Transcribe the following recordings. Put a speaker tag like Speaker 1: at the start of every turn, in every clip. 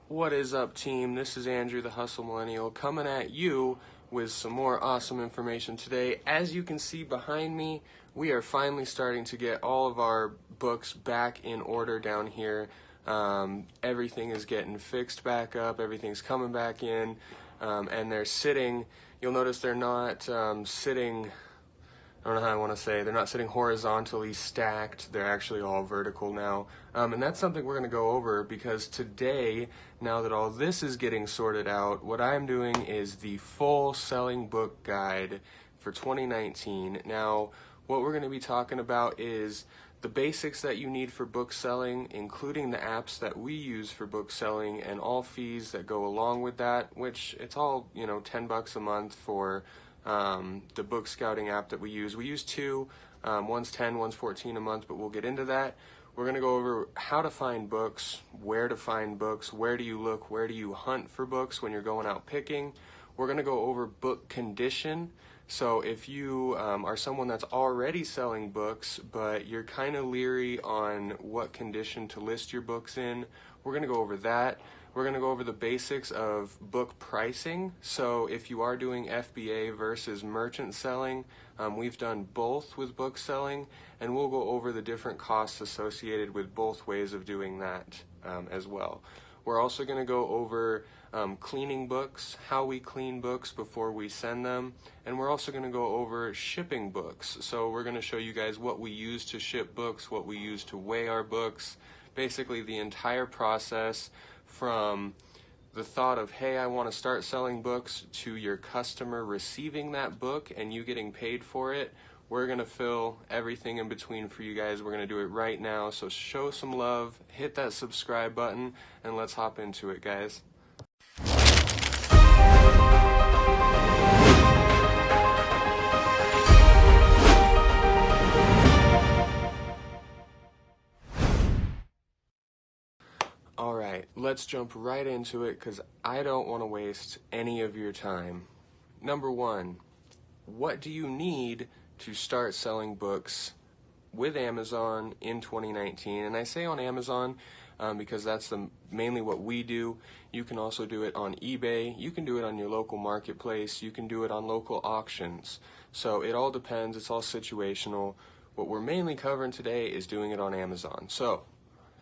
Speaker 1: What is up, team? This is Andrew, the Hustle Millennial, coming at you with some more awesome information today. As you can see behind me, we are finally starting to get all of our books back in order down here. Everything is getting fixed back up, everything's coming back in, and they're sitting. You'll notice they're not sitting, I don't know how I want to say, they're not sitting horizontally stacked, they're actually all vertical now. And that's something we're going to go over because today, now that all this is getting sorted out, what I'm doing is the full selling book guide for 2019. Now, what we're going to be talking about is the basics that you need for book selling, including the apps that we use for book selling and all fees that go along with that, which it's all, $10 a month for the book scouting app that we use. We use two, one's 10, one's 14 a month, but we'll get into that. We're going to go over how to find books, where to find books, where do you look, where do you hunt for books when you're going out picking. We're going to go over book condition. So if you are someone that's already selling books, but you're kind of leery on what condition to list your books in, we're going to go over that. We're going to go over the basics of book pricing. So if you are doing FBA versus merchant selling, we've done both with book selling, and we'll go over the different costs associated with both ways of doing that as well. We're also going to go over cleaning books, how we clean books before we send them, and we're also going to go over shipping books. So we're going to show you guys what we use to ship books, what we use to weigh our books, basically the entire process from the thought of, hey, I want to start selling books, to your customer receiving that book and you getting paid for it. We're going to fill everything in between for you guys. We're going to do it right now. So show some love, hit that subscribe button, and let's hop into it, guys. Alright, let's jump right into it because I don't want to waste any of your time. Number one, what do you need to start selling books with Amazon in 2019? And I say on Amazon because that's mainly what we do. You can also do it on eBay. You can do it on your local marketplace. You can do it on local auctions. So it all depends. It's all situational. What we're mainly covering today is doing it on Amazon. So,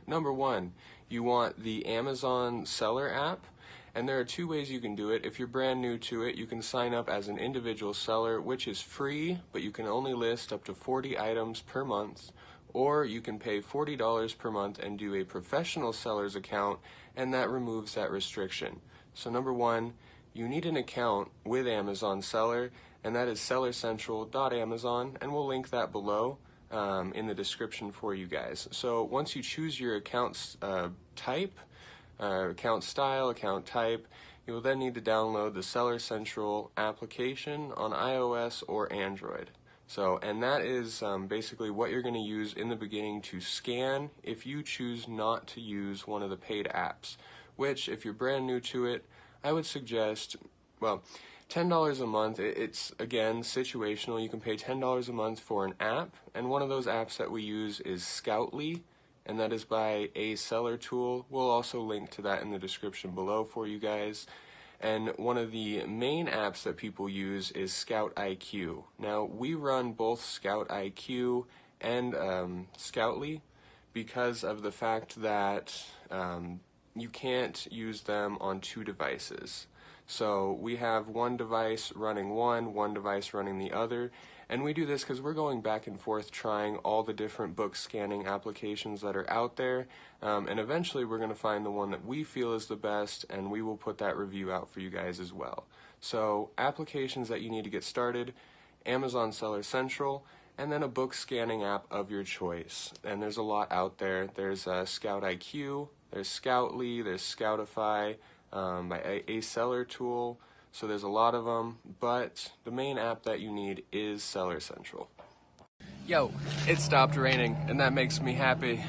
Speaker 1: number one, you want the Amazon seller app, and there are two ways you can do it. If you're brand new to it, you can sign up as an individual seller, which is free, but you can only list up to 40 items per month, or you can pay $40 per month and do a professional seller's account, and that removes that restriction. So number one, you need an account with Amazon Seller, and that is sellercentral.amazon, and we'll link that below in the description for you guys. So once you choose your account type, account style, account type, you will then need to download the Seller Central application on iOS or Android. So, and that is basically what you're going to use in the beginning to scan if you choose not to use one of the paid apps, which if you're brand new to it, I would suggest, well, $10 a month, it's again situational. You can pay $10 a month for an app, and one of those apps that we use is Scoutly, and that is by a seller tool. We'll also link to that in the description below for you guys. And one of the main apps that people use is Scout IQ. Now, we run both Scout IQ and Scoutly because of the fact that you can't use them on two devices. So we have one device running one device running the other, and we do this because we're going back and forth trying all the different book scanning applications that are out there, and eventually we're going to find the one that we feel is the best, and we will put that review out for you guys as well. So applications that you need to get started: Amazon Seller Central, and then a book scanning app of your choice. And there's a lot out there. There's Scout IQ, there's Scoutly, there's Scoutify, by a seller tool. So there's a lot of them, but the main app that you need is Seller Central. Yo, it stopped raining, and that makes me happy.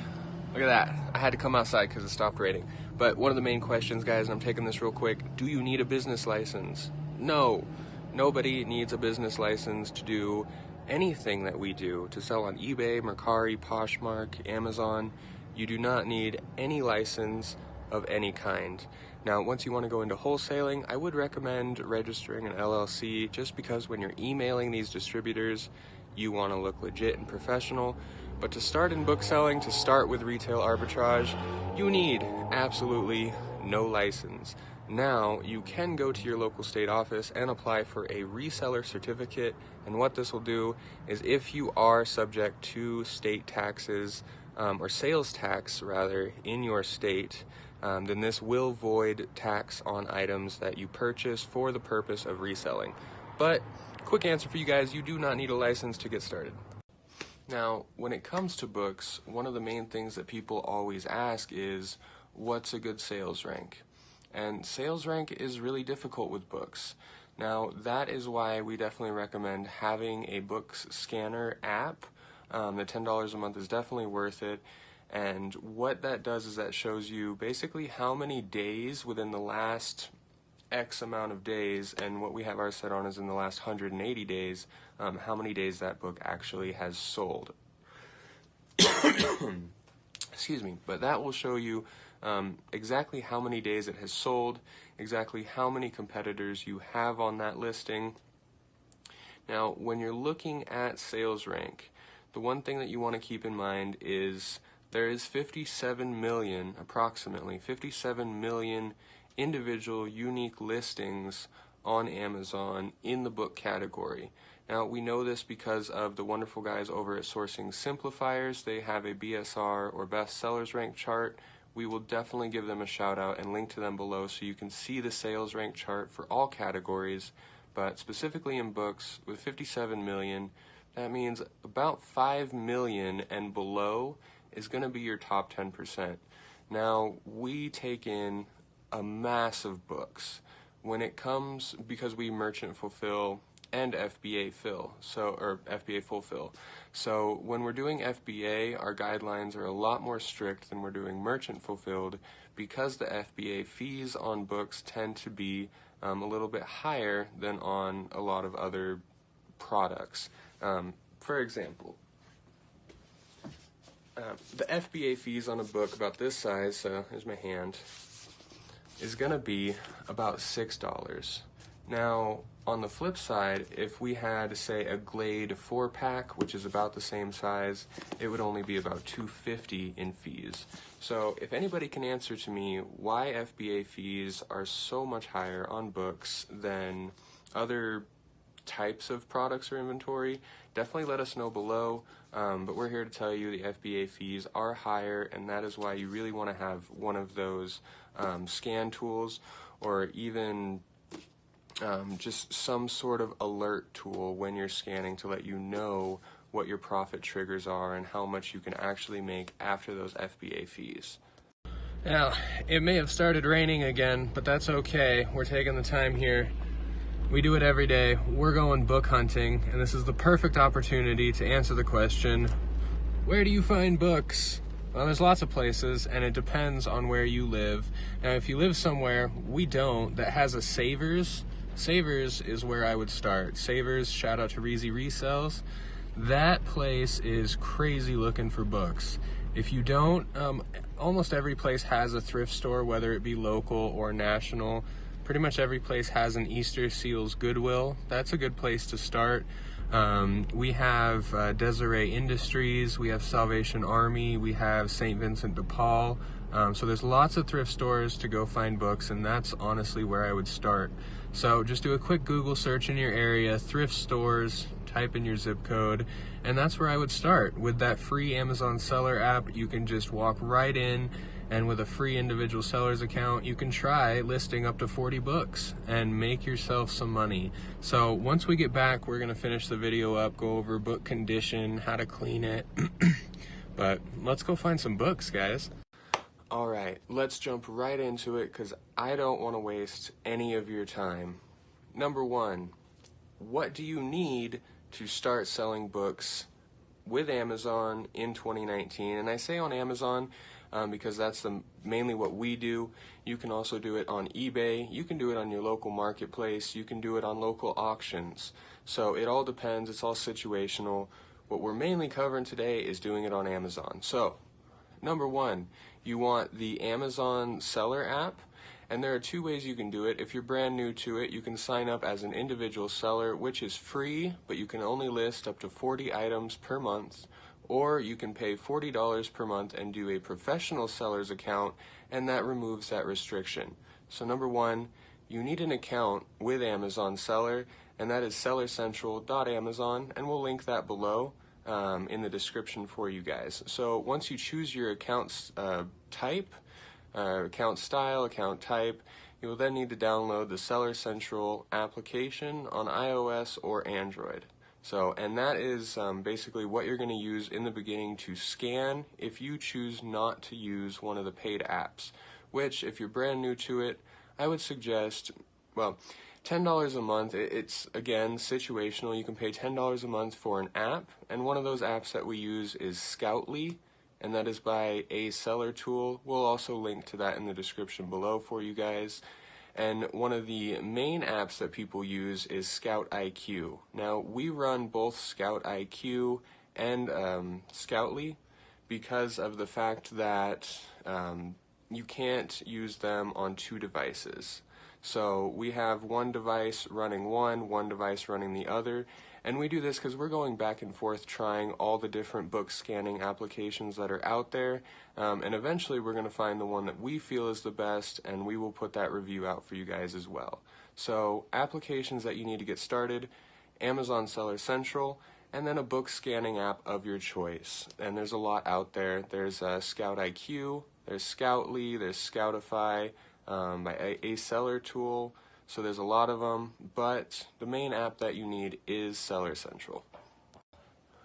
Speaker 1: Look at that. I had to come outside because it stopped raining. But one of the main questions, guys, and I'm taking this real quick: do you need a business license? No. Nobody needs a business license to do anything that we do, to sell on eBay, Mercari, Poshmark, Amazon. You do not need any license of any kind. Now, once you want to go into wholesaling, I would recommend registering an LLC, just because when you're emailing these distributors, you want to look legit and professional. But to start in book selling, to start with retail arbitrage, you need absolutely no license. Now, you can go to your local state office and apply for a reseller certificate, and what this will do is, if you are subject to state taxes, or sales tax rather, in your state, then this will void tax on items that you purchase for the purpose of reselling. But, quick answer for you guys, you do not need a license to get started. Now, when it comes to books, one of the main things that people always ask is, what's a good sales rank? And sales rank is really difficult with books. Now, that is why we definitely recommend having a books scanner app. The $10 a month is definitely worth it. And what that does is that shows you basically how many days within the last X amount of days, and what we have ours set on is in the last 180 days, how many days that book actually has sold. Excuse me, but that will show you exactly how many days it has sold, exactly how many competitors you have on that listing. Now, when you're looking at sales rank, the one thing that you want to keep in mind is there is 57 million, approximately 57 million individual unique listings on Amazon in the book category. Now, we know this because of the wonderful guys over at Sourcing Simplifiers. They have a BSR, or Best Sellers Rank chart. We will definitely give them a shout out and link to them below so you can see the sales rank chart for all categories, but specifically in books with 57 million, that means about 5 million and below is going to be your top 10%. Now, we take in a mass of books when it comes, because we merchant fulfill and FBA fulfill. So when we're doing FBA, our guidelines are a lot more strict than we're doing merchant fulfilled, because the FBA fees on books tend to be a little bit higher than on a lot of other products. For example, the FBA fees on a book about this size, so here's my hand, is going to be about $6. Now, on the flip side, if we had, say, a Glade 4-pack, which is about the same size, it would only be about $2.50 in fees. So if anybody can answer to me why FBA fees are so much higher on books than other types of products or inventory, definitely let us know below. But we're here to tell you the FBA fees are higher, and that is why you really want to have one of those scan tools, or even just some sort of alert tool when you're scanning to let you know what your profit triggers are and how much you can actually make after those FBA fees. Now, it may have started raining again, but that's okay. We're taking the time here. We do it every day. We're going book hunting, and this is the perfect opportunity to answer the question, where do you find books? Well, there's lots of places, and it depends on where you live. Now, if you live somewhere we don't, that has a Savers is where I would start. Savers, shout out to Reezy Resells. That place is crazy looking for books. If you don't, almost every place has a thrift store, whether it be local or national. Pretty much every place has an Easter Seals Goodwill. That's a good place to start. We have Desiree Industries, we have Salvation Army, we have St. Vincent de Paul. So there's lots of thrift stores to go find books, and that's honestly where I would start. So just do a quick Google search in your area, thrift stores, type in your zip code, and that's where I would start. With that free Amazon seller app, you can just walk right in, and with a free individual seller's account, you can try listing up to 40 books and make yourself some money. So once we get back, we're gonna finish the video up, go over book condition, how to clean it, but let's go find some books, guys. All right, let's jump right into it, because I don't want to waste any of your time. Number one, what do you need to start selling books with Amazon in 2019? And I say on Amazon because that's mainly what we do. You can also do it on eBay. You can do it on your local marketplace. You can do it on local auctions. So it all depends. It's all situational. What we're mainly covering today is doing it on Amazon. So, number one, you want the Amazon seller app, and there are two ways you can do it. If you're brand new to it, you can sign up as an individual seller, which is free, but you can only list up to 40 items per month, or you can pay $40 per month and do a professional seller's account, and that removes that restriction. So number one, you need an account with Amazon Seller, and that is sellercentral.amazon, and we'll link that below in the description for you guys. So once you choose your account type, account style, account type, you will then need to download the Seller Central application on iOS or Android. So, and that is basically what you're going to use in the beginning to scan if you choose not to use one of the paid apps, which if you're brand new to it, I would suggest, well, $10 a month. It's, again, situational. You can pay $10 a month for an app, and one of those apps that we use is Scoutly, and that is by a seller tool. We'll also link to that in the description below for you guys. And one of the main apps that people use is Scout IQ. Now, we run both Scout IQ and Scoutly because of the fact that you can't use them on two devices. So we have one device running one device running the other, and we do this because we're going back and forth trying all the different book scanning applications that are out there, and eventually we're going to find the one that we feel is the best, and we will put that review out for you guys as well. So applications that you need to get started: Amazon Seller Central, and then a book scanning app of your choice. And there's a lot out there. There's Scout IQ, there's Scoutly, there's Scoutify, by a seller tool. So there's a lot of them, but the main app that you need is Seller Central.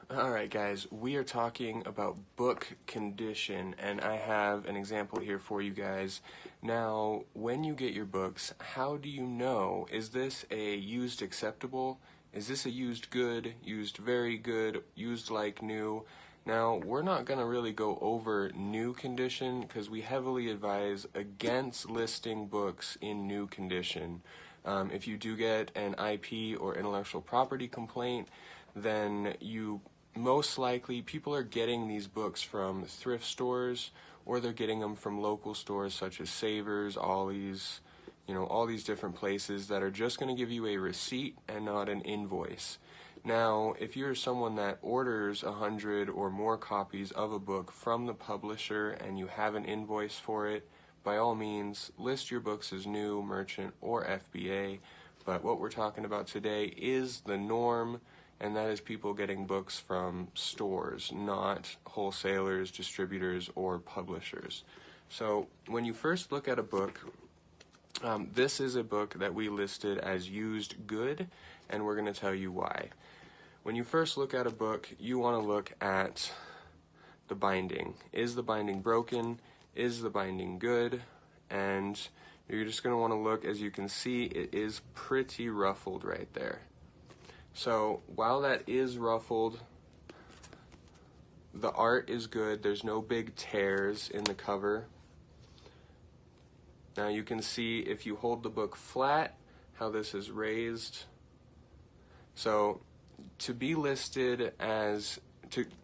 Speaker 1: Alright guys, we are talking about book condition, and I have an example here for you guys. Now, when you get your books, how do you know, is this a used acceptable? Is this a used good, used very good, used like new? Now, we're not going to really go over new condition because we heavily advise against listing books in new condition. If you do get an IP or intellectual property complaint, then you most likely, people are getting these books from thrift stores, or they're getting them from local stores such as Savers, Ollie's, all these different places that are just going to give you a receipt and not an invoice. Now, if you're someone that orders 100 or more copies of a book from the publisher and you have an invoice for it, by all means, list your books as new, merchant, or FBA. But what we're talking about today is the norm, and that is people getting books from stores, not wholesalers, distributors, or publishers. So when you first look at a book, this is a book that we listed as used good, and we're going to tell you why. When you first look at a book, you want to look at the binding. Is the binding broken? Is the binding good? And you're just going to want to look, as you can see, it is pretty ruffled right there. So while that is ruffled, the art is good. There's no big tears in the cover. Now you can see if you hold the book flat, how this is raised. So to be listed as,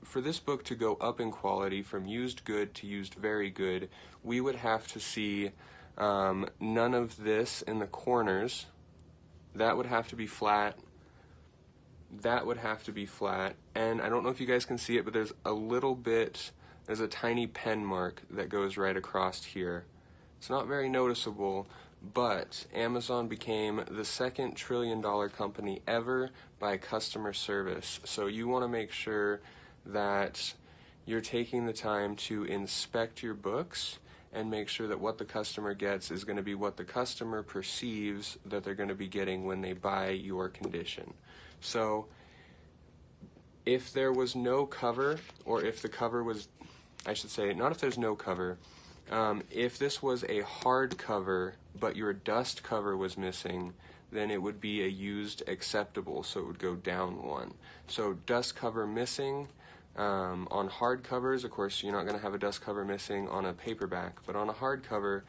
Speaker 1: for this book to go up in quality from used good to used very good, we would have to see none of this in the corners. That would have to be flat. That would have to be flat. And I don't know if you guys can see it, but there's a tiny pen mark that goes right across here. It's not very noticeable, but Amazon became the second $1 trillion company ever by customer service. So you want to make sure that you're taking the time to inspect your books and make sure that what the customer gets is going to be what the customer perceives that they're going to be getting when they buy your condition. So if there was no cover, or if the cover was, I should say, not if there's no cover, if this was a hard cover but your dust cover was missing, then it would be a used acceptable, so it would go down one. So dust cover missing on hard covers. Of course, you're not going to have a dust cover missing on a paperback, but on a hard cover,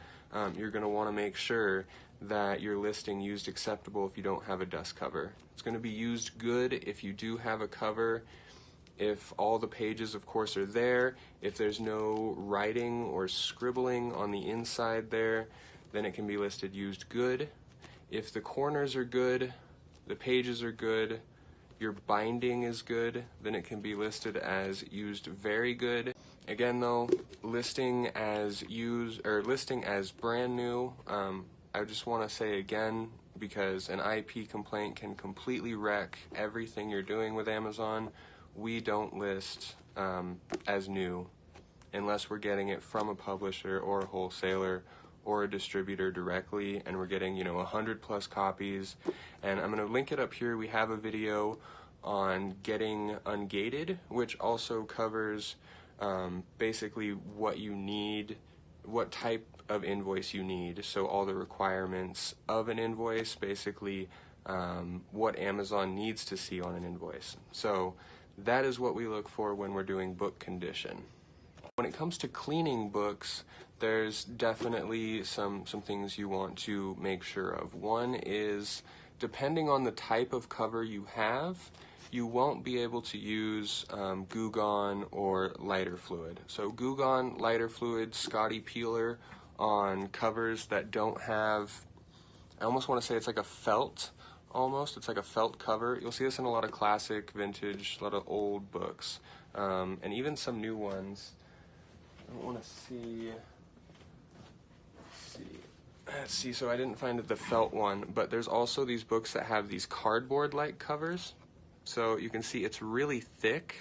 Speaker 1: you're going to want to make sure that you're listing used acceptable if you don't have a dust cover. It's going to be used good if you do have a cover. If all the pages, of course, are there, if there's no writing or scribbling on the inside there, then it can be listed used good. If the corners are good, the pages are good, your binding is good, then it can be listed as used very good. Again though, listing as used or listing as brand new, I just want to say again, because an IP complaint can completely wreck everything you're doing with Amazon, we don't list as new unless we're getting it from a publisher or a wholesaler or a distributor directly, and we're getting 100+ copies. And I'm going to link it up here. We have a video on getting ungated, which also covers basically what you need, what type of invoice you need, so all the requirements of an invoice, basically what Amazon needs to see on an invoice. So that is what we look for when we're doing book condition. When it comes to cleaning books, there's definitely some things you want to make sure of. One is, depending on the type of cover you have, you won't be able to use Goo Gone or lighter fluid. So Goo Gone, lighter fluid, Scotty peeler on covers that don't have, I almost want to say it's like a felt, almost. It's like a felt cover. You'll see this in a lot of classic, vintage, a lot of old books, and even some new ones. I don't want to see. Let's see. So I didn't find the felt one, but there's also these books that have these cardboard-like covers. So you can see it's really thick,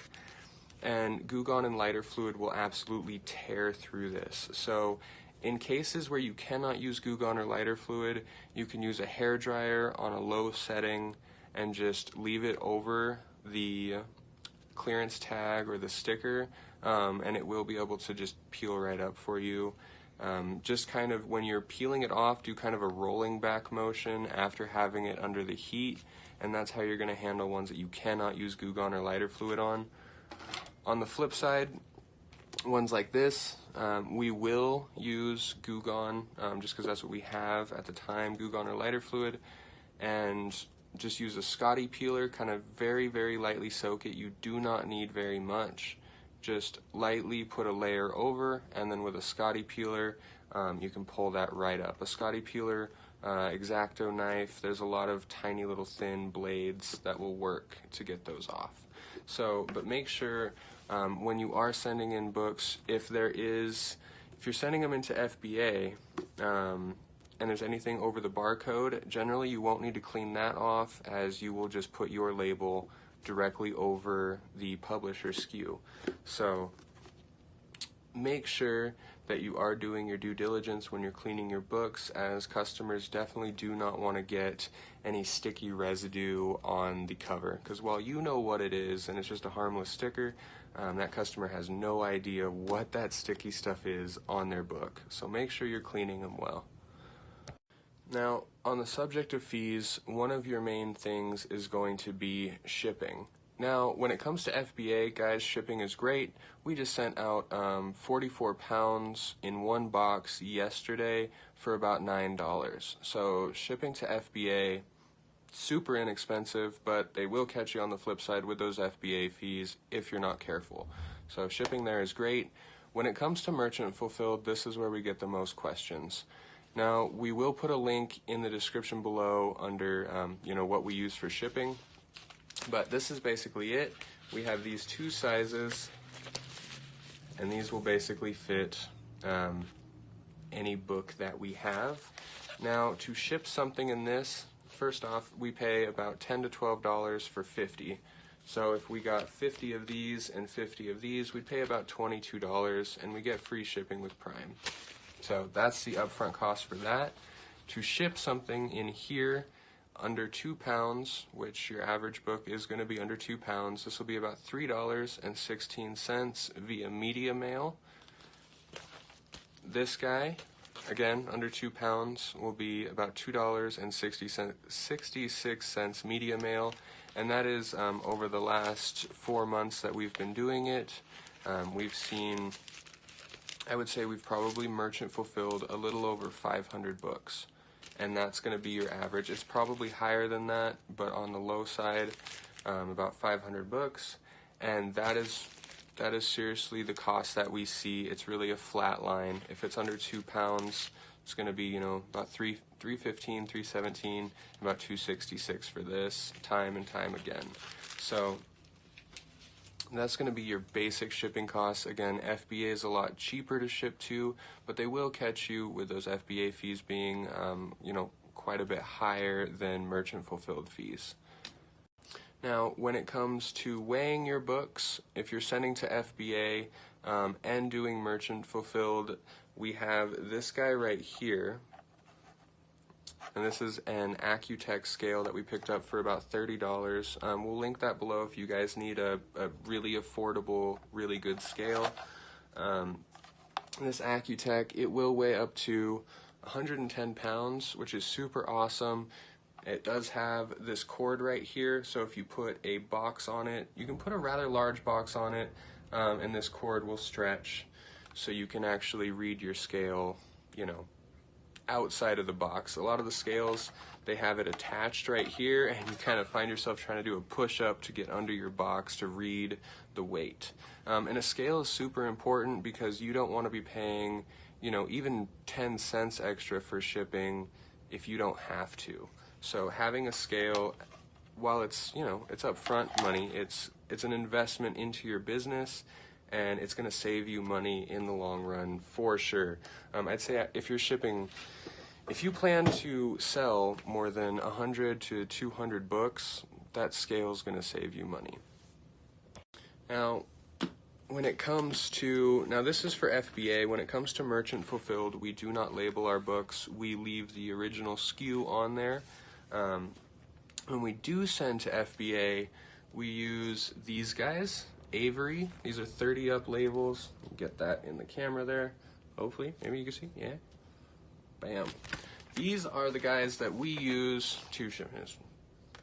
Speaker 1: and Goo Gone and lighter fluid will absolutely tear through this. So in cases where you cannot use Goo Gone or lighter fluid, you can use a hairdryer on a low setting and just leave it over the clearance tag or the sticker, and it will be able to just peel right up for you. Just kind of, when you're peeling it off, do kind of a rolling back motion after having it under the heat, and that's how you're going to handle ones that you cannot use Goo Gone or lighter fluid on. On the flip side, ones like this, we will use Goo Gone, just because that's what we have at the time, Goo Gone or lighter fluid, and just use a Scotty peeler, kind of very, very lightly soak it. You do not need very much. Just lightly put a layer over, and then with a Scotty peeler, you can pull that right up. A Scotty peeler, X-Acto knife, there's a lot of tiny little thin blades that will work to get those off. So, but make sure when you are sending in books, if you're sending them into FBA, and there's anything over the barcode, generally you won't need to clean that off, as you will just put your label directly over the publisher SKU. So make sure that you are doing your due diligence when you're cleaning your books, as customers definitely do not want to get any sticky residue on the cover, because while you know what it is and it's just a harmless sticker, that customer has no idea what that sticky stuff is on their book. So make sure you're cleaning them well. Now, on the subject of fees, one of your main things is going to be shipping. Now, when it comes to FBA, guys, shipping is great. We just sent out 44 pounds in one box yesterday for about $9. So shipping to FBA, super inexpensive, but they will catch you on the flip side with those FBA fees if you're not careful. So shipping there is great. When it comes to merchant fulfilled, this is where we get the most questions. Now, we will put a link in the description below under what we use for shipping, but this is basically it. We have these two sizes, and these will basically fit any book that we have. Now, to ship something in this, first off, we pay about $10 to $12 for 50. So if we got 50 of these and 50 of these, we'd pay about $22, and we get free shipping with Prime. So that's the upfront cost for that. To ship something in here under 2 pounds, which your average book is going to be under 2 pounds, this will be about $3.16 via media mail. This guy, again, under 2 pounds, will be about $2.66 media mail, and that is over the last 4 months that we've been doing it. We've seen, I would say we've probably merchant fulfilled a little over 500 books, and that's going to be your average. It's probably higher than that, but on the low side, about 500 books. and that is seriously the cost that we see. It's really a flat line. If it's under 2 pounds, it's going to be, you know, about $315, $317, about $266 for this, time and time again. So that's going to be your basic shipping costs. Again, FBA is a lot cheaper to ship to, but they will catch you with those FBA fees being, you know, quite a bit higher than merchant fulfilled fees. Now, when it comes to weighing your books, if you're sending to FBA and doing merchant fulfilled, we have this guy right here. And this is an Accutech scale that we picked up for about $30. We'll link that below if you guys need a really affordable, really good scale. This Accutech, it will weigh up to 110 pounds, which is super awesome. It does have this cord right here, so if you put a box on it, you can put a rather large box on it, and this cord will stretch so you can actually read your scale, you know, outside of the box. A lot of the scales, they have it attached right here, and you kind of find yourself trying to do a push-up to get under your box to read the weight. And a scale is super important because you don't want to be paying, you know, even 10 cents extra for shipping if you don't have to. So having a scale, while it's, you know, it's upfront money, it's an investment into your business, and it's going to save you money in the long run for sure. I'd say if you're shipping, if you plan to sell more than 100 to 200 books, that scale is going to save you money. Now, when it comes to, now this is for FBA, when it comes to merchant fulfilled, we do not label our books. We leave the original SKU on there. When we do send to FBA, we use these guys, Avery. These are 30 up labels. Get that in the camera there. Hopefully, maybe you can see. Yeah. Bam. These are the guys that we use to ship. I just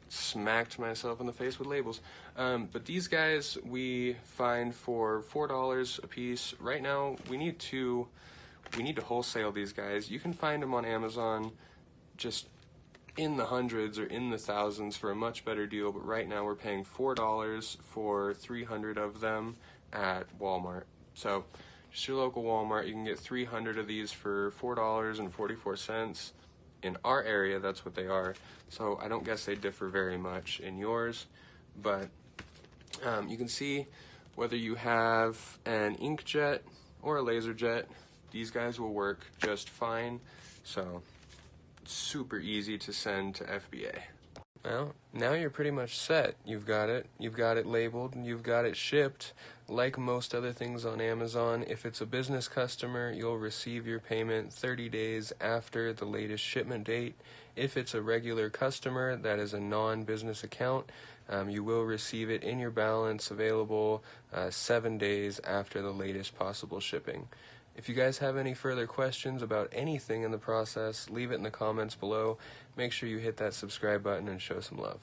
Speaker 1: smacked myself in the face with labels. But these guys we find for $4 a piece. Right now, we need to wholesale these guys. You can find them on Amazon just in the hundreds or in the thousands for a much better deal, but right now we're paying $4 for 300 of them at Walmart. So just your local Walmart, you can get 300 of these for $4.44. In our area, that's what they are. So I don't guess they differ very much in yours, but you can see whether you have an inkjet or a laser jet, these guys will work just fine. So super easy to send to FBA. Well, now you're pretty much set. You've got it labeled, and you've got it shipped. Like most other things on Amazon, if it's a business customer, you'll receive your payment 30 days after the latest shipment date. If it's a regular customer, that is a non-business account, you will receive it in your balance available 7 days after the latest possible shipping. If you guys have any further questions about anything in the process, leave it in the comments below. Make sure you hit that subscribe button and show some love.